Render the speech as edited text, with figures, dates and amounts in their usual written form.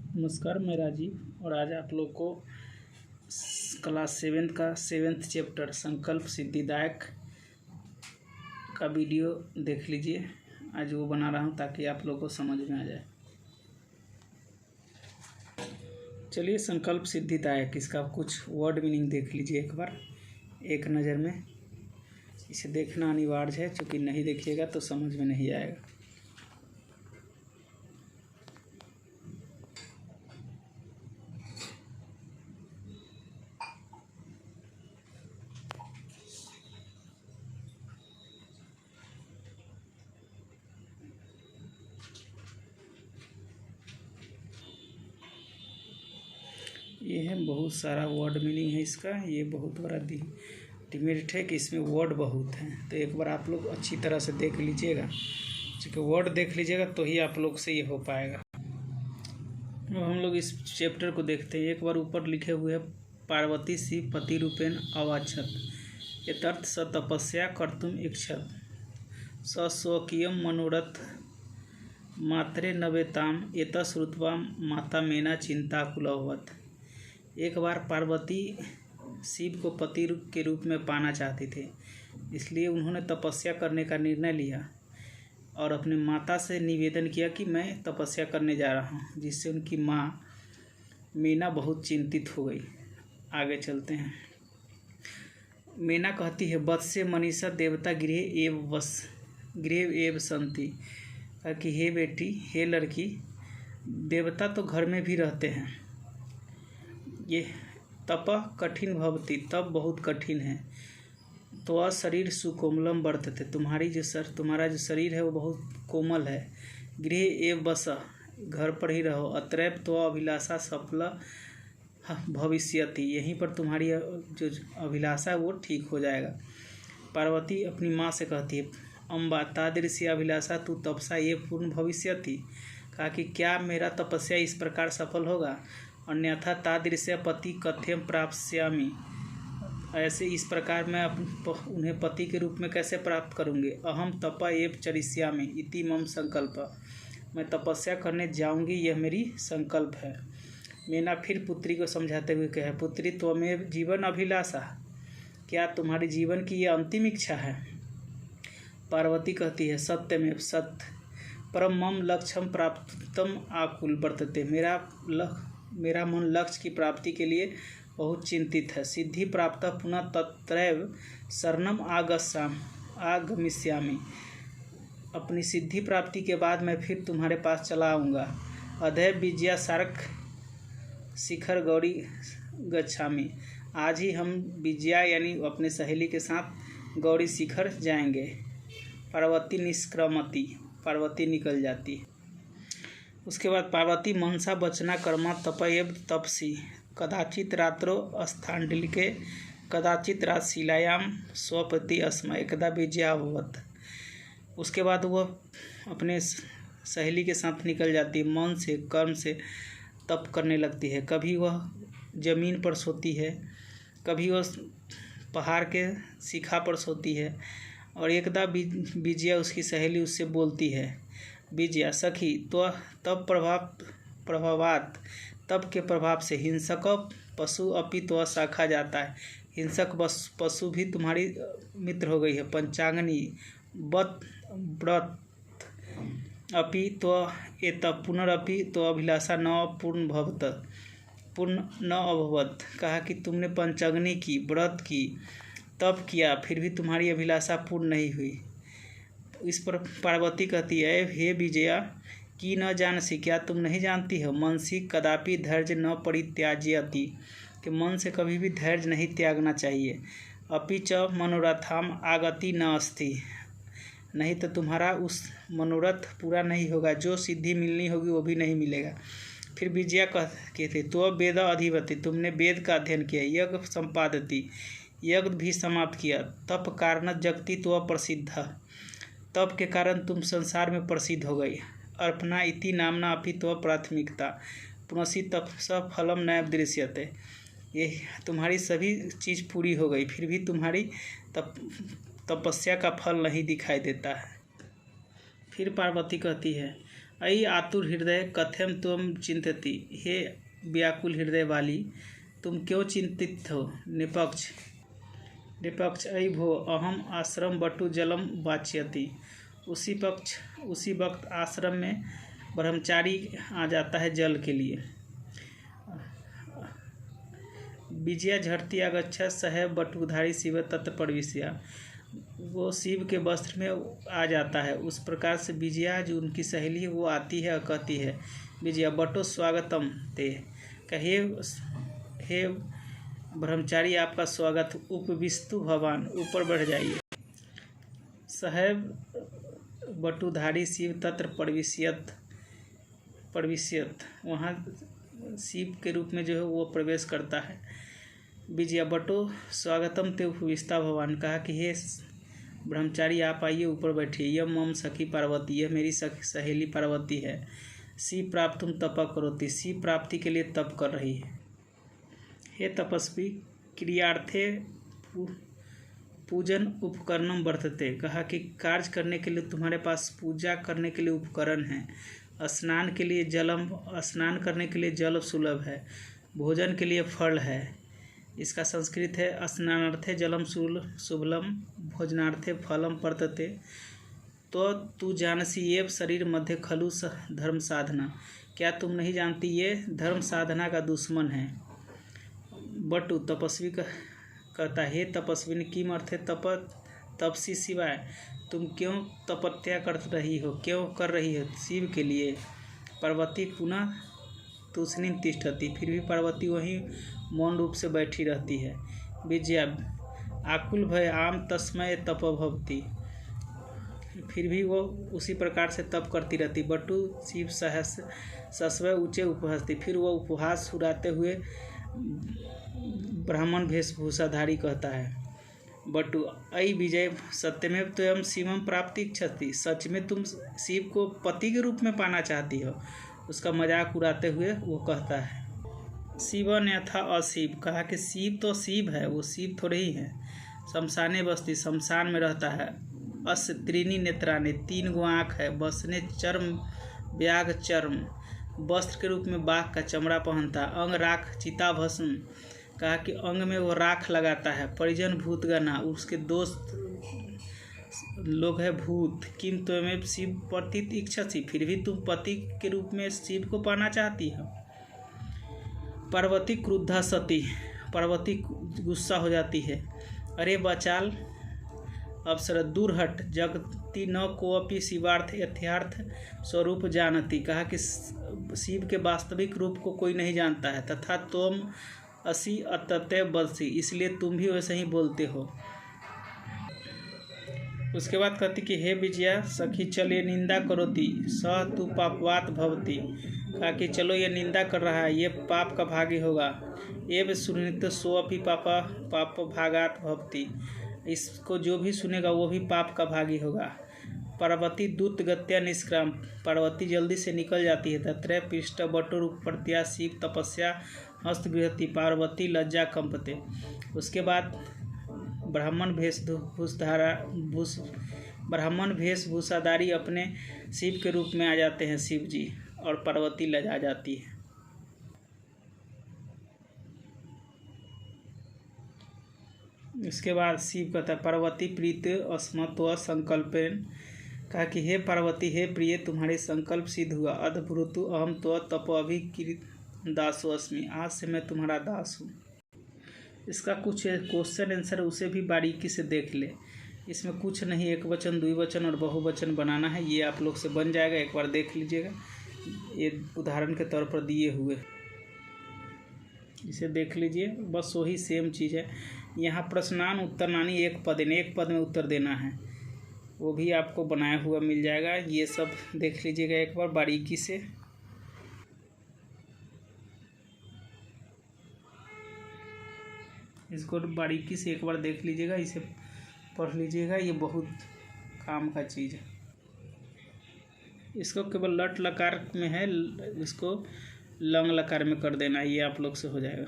नमस्कार, मैं राजीव और आज आप लोग को क्लास 7 का 7th चैप्टर संकल्प सिद्धिदायक का वीडियो देख लीजिए। आज वो बना रहा हूँ ताकि आप लोग को समझ में आ जाए। चलिए, संकल्प सिद्धिदायक, इसका कुछ वर्ड मीनिंग देख लीजिए एक बार एक नज़र में। इसे देखना अनिवार्य है, क्योंकि नहीं देखिएगा तो समझ में नहीं आएगा। ये है, बहुत सारा वर्ड मीनिंग है इसका। ये बहुत बड़ा डिमेरिट है कि इसमें वर्ड बहुत हैं। तो एक बार आप लोग अच्छी तरह से देख लीजिएगा, क्योंकि वर्ड देख लीजिएगा तो ही आप लोग से ये हो पाएगा। अब हम लोग इस चैप्टर को देखते हैं। एक बार ऊपर लिखे हुए है, पार्वती शिव पति रूपेण अवाक्षत यतर्थ स तपस्या कर्तुम इच्छत स स्वकीयम मनोरथ मात्रे नवेताम एतश्रुत्वा माता मेना चिंताकुलवत्। एक बार पार्वती शिव को पति के रूप में पाना चाहते थे, इसलिए उन्होंने तपस्या करने का निर्णय लिया और अपने माता से निवेदन किया कि मैं तपस्या करने जा रहा हूँ, जिससे उनकी माँ मीना बहुत चिंतित हो गई। आगे चलते हैं। मीना कहती है, वत्से मनीषा देवता गृह एव संति, कि हे बेटी, हे लड़की, देवता तो घर में भी रहते हैं। ये तप कठिन भवती, तप बहुत कठिन है। तो शरीर सुकोमलम वर्तते, तुम्हारा जो शरीर है वो बहुत कोमल है। गृह एव बस, घर पर ही रहो। अत्रैव तो अभिलाषा सफल भविष्यति, यहीं पर तुम्हारी जो अभिलाषा है वो ठीक हो जाएगा। पार्वती अपनी माँ से कहती है, अम्बा तादृशी अभिलाषा तू तपसा ये पूर्ण भविष्यति, कहा कि क्या मेरा तपस्या इस प्रकार सफल होगा, अन्यथा तादृश्य पति कथ्यम प्राप्स्यामि, ऐसे इस प्रकार मैं उन्हें पति के रूप में कैसे प्राप्त करूँगी। अहम तप एव चरिष्यामि इति मम संकल्प, मैं तपस्या करने जाऊँगी, यह मेरी संकल्प है। मीना फिर पुत्री को समझाते हुए कहे, पुत्री त्वमेव जीवन अभिलाषा, क्या तुम्हारे जीवन की यह अंतिम इच्छा है। पार्वती कहती है, सत्यमेव सत्य, परम मम लक्ष्यम प्राप्तम आकुल वर्तते, मेरा मन लक्ष्य की प्राप्ति के लिए बहुत चिंतित है। सिद्धि प्राप्त पुनः तत्रैव शरणम आगमिष्यामि, अपनी सिद्धि प्राप्ति के बाद मैं फिर तुम्हारे पास चला आऊँगा। अधय विजया सार्क शिखर गौरी गच्छामि, आज ही हम विजया यानी अपने सहेली के साथ गौरी शिखर जाएंगे। पार्वती निष्क्रमति, पार्वती निकल जाती है। उसके बाद पार्वती मनसा वचना कर्मा तपएव तपसी, कदाचित रात्रो स्थांडिल्के कदाचित रातशिलायाम स्वपति अस्म एकदा विजयावत। उसके बाद वह अपने सहेली के साथ निकल जाती है। मन से कर्म से तप करने लगती है। कभी वह जमीन पर सोती है, कभी वह पहाड़ के शिखा पर सोती है। और एकदा विजया, उसकी सहेली, उससे बोलती है, विजया सखी, तो तब प्रभावात, तब के प्रभाव से हिंसक पशु अपि तो शाखा जाता है, हिंसक पशु भी तुम्हारी मित्र हो गई है। पंचांगनी व्रत अपि तो एत पुनरअपि तो अभिलाषा न पूर्ण न अभवत, कहा कि तुमने पंचांगनी की, व्रत की, तप किया, फिर भी तुम्हारी अभिलाषा पूर्ण नहीं हुई। इस पर पार्वती कहती है, हे विजया, कि न जानसी, क्या तुम नहीं जानती हो, मनसी कदापि धैर्य न परित्याज्यति, कि मन से कभी भी धैर्य नहीं त्यागना चाहिए। अपि च मनोरथाम आगति न अस्ति, नहीं तो तुम्हारा उस मनोरथ पूरा नहीं होगा, जो सिद्धि मिलनी होगी वो भी नहीं मिलेगा। फिर विजया कहती थी, तो वेद अधिवति, तुमने वेद का अध्ययन किया, यज्ञ संपादती, यज्ञ भी समाप्त किया, तप कारण जगति तो प्रसिद्ध, तप के कारण तुम संसार में प्रसिद्ध हो गई। अर्पणा इति नामना अपि तो प्राथमिकता पुनसी तपसा फलम नैव दृश्यते, ये तुम्हारी सभी चीज़ पूरी हो गई, फिर भी तुम्हारी तपस्या का फल नहीं दिखाई देता है। फिर पार्वती कहती है, अयि आतुर हृदय कथम त्वम चिंतति, हे व्याकुल हृदय वाली तुम क्यों चिंतित हो। निपक्ष अयि भो अहम आश्रम बटु जलम वाच्यति। उसी वक्त आश्रम में ब्रह्मचारी आ जाता है जल के लिए। विजया झटती आगच्छा सह बटुधारी शिव तत्र प्रविश्य, वो शिव के वस्त्र में आ जाता है। उस प्रकार से विजया जो उनकी सहेली है वो आती है और कहती है, विजया बटो स्वागतम ते, कहे हे ब्रह्मचारी आपका स्वागत, उपविस्तु भवान ऊपर बढ़ जाइए। सह बटुधारी शिव तत्र प्रविश्यत, वहाँ शिव के रूप में जो है वो प्रवेश करता है। विजया बटो स्वागतम ते उपविष्टा भवान, कहा कि हे ब्रह्मचारी आप आइए ऊपर बैठिए। यह मम सखी पार्वती, यह मेरी सहेली पार्वती है। शिव प्राप्त तुम तप करोति, शिव प्राप्ति के लिए तप कर रही है। हे तपस्वी क्रियार्थे पूजन उपकरणम वर्तते, कहा कि कार्य करने के लिए तुम्हारे पास पूजा करने के लिए उपकरण है। स्नान करने के लिए जल सुलभ है। भोजन के लिए फल है। इसका संस्कृत है स्नानार्थे जलम शुभलम भोजनार्थे फलम वर्तते। तो तू जानसी ये शरीर मध्य खलु धर्म साधना, क्या तुम नहीं जानती ये धर्म साधना का दुश्मन है। बटु तपस्वी कहता है, तपस्विनी किम अर्थ है तपसी शिवाय, तुम क्यों तपस्या कर रही हो शिव के लिए। पार्वती पुनः तूष्णीम तिष्ठति, फिर भी पार्वती वहीं मौन रूप से बैठी रहती है। विजया आकुल भय आम तस्मय तप भवती, फिर भी वो उसी प्रकार से तप करती रहती। बटु शिव सस्वय ऊँचे उपहसती, फिर वो उपहास सुराते हुए ब्राह्मण वेशभूषाधारी कहता है, बटु अयि विजय सत्यमेव त्वं शिवम प्राप्ति इच्छति, सच में तुम शिव को पति के रूप में पाना चाहती हो। उसका मजाक उड़ाते हुए वो कहता है। शिव ने अथा अशिव, कहा कि शिव तो शिव है, वो शिव थोड़े ही है। शमशाने बस्ती, शमशान में रहता है। अस त्रीनी नेत्राने, 3 गो आँख है। बसने चर्म व्याघ चर्म, वस्त्र के रूप में बाघ का चमड़ा पहनता। अंग राख चिता भस्म, कहा कि अंग में वो राख लगाता है। परिजन भूत गना, उसके दोस्त लोग है भूत। किम त्वमेव शिव पतित इच्छसि, फिर भी तुम पति के रूप में शिव को पाना चाहती हो। पार्वती क्रुद्धा सती, पार्वती गुस्सा हो जाती है। अरे बचाल अप्सरा दूर हट, जगति न कोअपि शिवार्थ यथार्थ स्वरूप जानती, कहा कि शिव के वास्तविक रूप को कोई नहीं जानता है। तथा तुम असी अतत्व बलसी, इसलिए तुम भी वैसे ही बोलते हो। उसके बाद कहती कि हे विजया सखी चल ये निंदा करोती सह तू पापवात भवती, कहा कि चलो ये निंदा कर रहा है, ये पाप का भागी होगा। एव सुनित सो अपि पाप भागात भवती, इसको जो भी सुनेगा वो भी पाप का भागी होगा। पार्वती दूत गत्या निष्क्राम, पार्वती जल्दी से निकल जाती है। तत्रय पृष्ठ बटुर प्रत्या शिव तपस्या हस्तगृहति, पार्वती लज्जा कंपते। उसके बाद ब्राह्मण वेशभूषाधारी अपने शिव के रूप में आ जाते हैं शिव जी, और पार्वती लजा जाती है। इसके बाद शिव कहता है, पार्वती प्रीत अस्मत्व संकल्पेन, कहा कि हे पार्वती हे प्रिय तुम्हारे संकल्प सिद्ध हुआ। अधभ्रुतु अहम तो तपो अभिकृत दासो अस्मि, आज से मैं तुम्हारा दास हूँ। इसका कुछ क्वेश्चन आंसर उसे भी बारीकी से देख ले। इसमें कुछ नहीं, एक वचन द्विवचन और बहुवचन बनाना है, ये आप लोग से बन जाएगा। एक बार देख लीजिएगा, ये उदाहरण के तौर पर दिए हुए, इसे देख लीजिए, बस वही सेम चीज़ है। यहाँ प्रश्नान उत्तरनानी एक पद में उत्तर देना है, वो भी आपको बनाया हुआ मिल जाएगा। ये सब देख लीजिएगा एक बार बारीकी से। इसको बारीकी से एक बार देख लीजिएगा, इसे पढ़ लीजिएगा, ये बहुत काम का चीज़ है। इसको केवल लट लकार में है, इसको लंग लकार में कर देना, ये आप लोग से हो जाएगा।